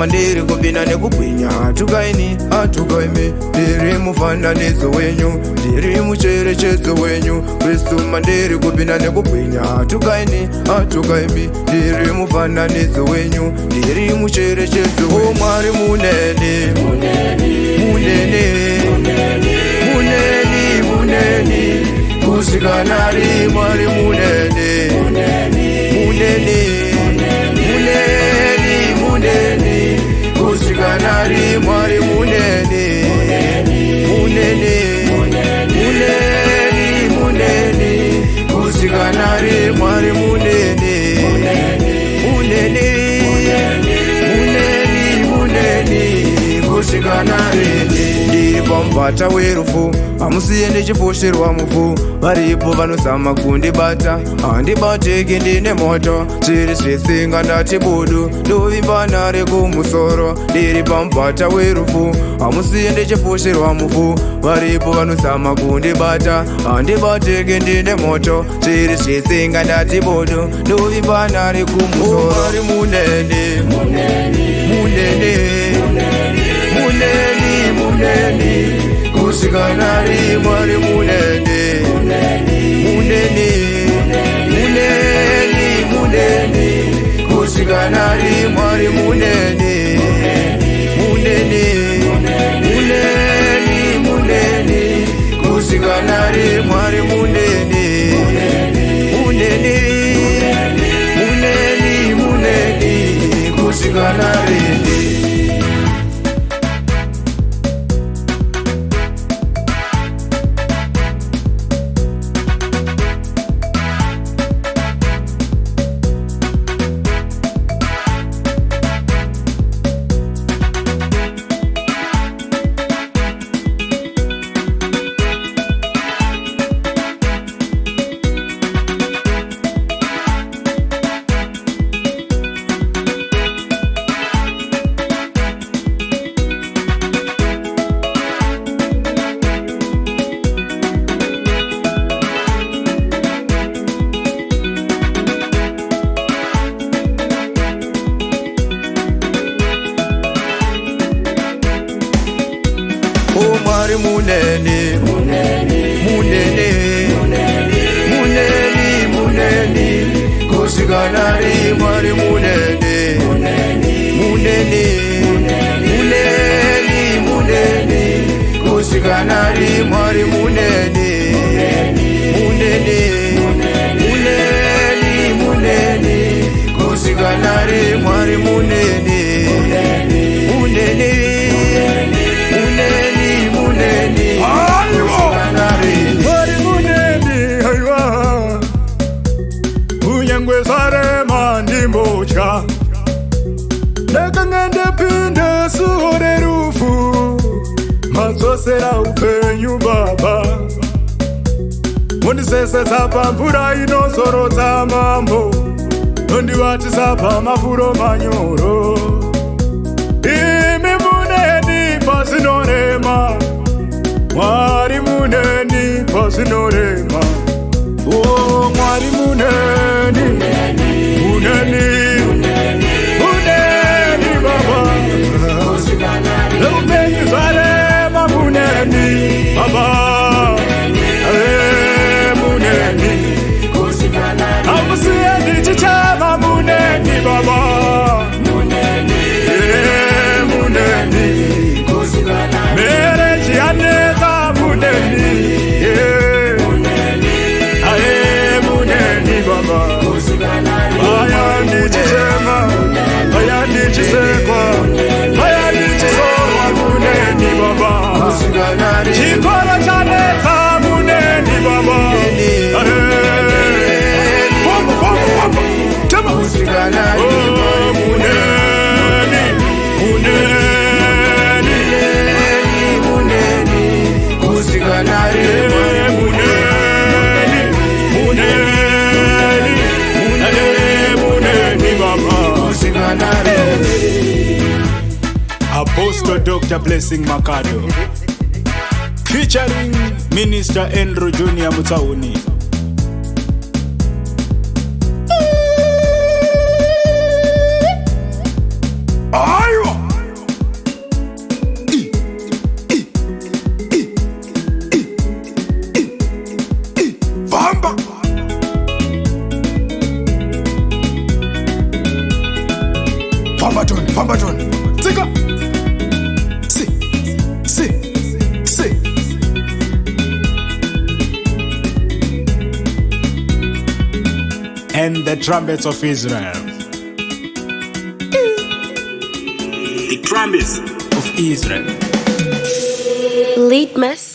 kusuma ndiri kupinda nekugwinya hatukaini hatukaimi ndiri mufananidzo wenyu ndiri mucherechedzo wenyu kusuma ndiri kupinda nekugwinya hatukaini hatukaimi ndiri mufananidzo wenyu ndiri mucherechedzo o Mwari munene munene munene munene kusikanari Mwari munene munene munene munene kusikanari Mwari munene munene munene munene kusikanari Mwari munene munene munene munene kusikanari ndiri pamubhata werufu hamusiye ndichifusherwa mufu varipo vanozama kundibata handibatiki ndine moto zviri zvisinga ndati budu ndovimba rekumusoro ndiri pamubhata werufu hamusiye ndichifusherwa mufu varipo vanozama kundibata handibatiki ndine moto zviri zvisinga ndati budu ndovimba rekumusoro Mwari munene munene munene munene kusikanari Mwari munene munene munene munene kusikanari Mwari munene munene munene munene kusikanari Mwari munene munene munene munene kusikanari o Mwari munene munene munene munene kusikanari Mwari munene munene munene munene kusikanari Mwari munene munene munene munene kusikanari Mwari munene munene Mwari munene haiwa unyangwe sarema ndimbocha nekangende pinde sure rufu mazosera upenyu baba mundisesesa pamvura inozorodza mambo nondivatisa pamafuro manyoro imi muneni pasinorema Mwari munene pasinorema o Mwari munene munene munene baba leupenyu zarema munene baba munene hamusiye ndichichema munene baba munene mere chianeza munene ae munene baba aya ndichisema aya ndichisekwa aya ndichisorwa munene baba chikoro chanetsa munene baba Apostle Dr. Blessing Makado featuring Minister Andrew Junior Mutauni. Aywa! and the trumpets of Israel. The trumpets of Israel. Litmus.